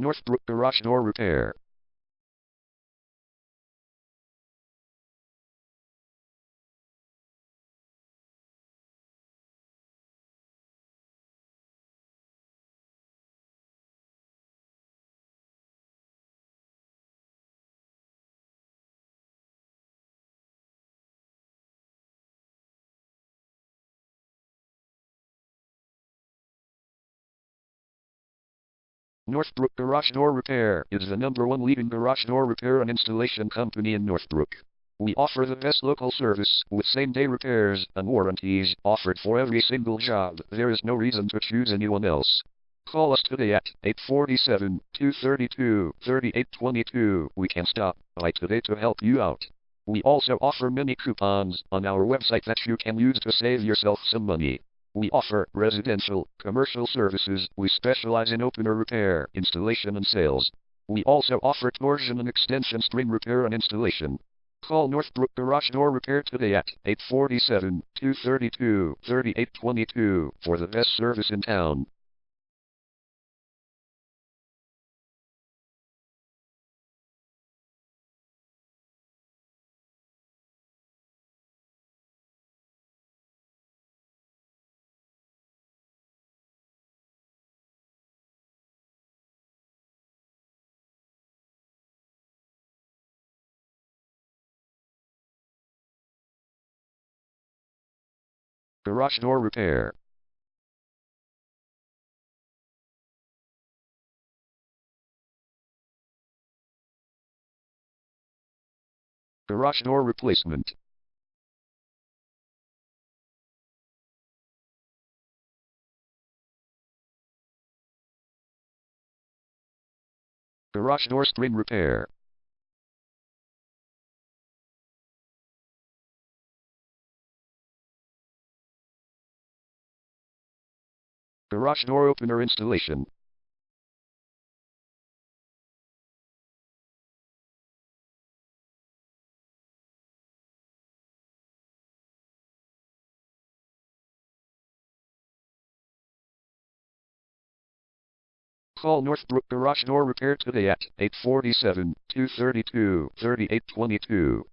Northbrook Garage Door Repair. Northbrook Garage Door Repair is the #1 leading garage door repair and installation company in Northbrook. We offer the best local service with same-day repairs and warranties offered for every single job. There is no reason to choose anyone else. Call us today at 847-232-3822. We can stop by today to help you out. We also offer many coupons on our website that you can use to save yourself some money. We offer residential, commercial services. We specialize in opener repair, installation and sales. We also offer torsion and extension string repair and installation. Call Northbrook Garage Door Repair today at 847-232-3822 for the best service in town. Garage Door Repair. Garage Door Replacement. Garage Door String Repair. Garage Door Opener Installation. Call Northbrook Garage Door Repair today at 847-232-3822.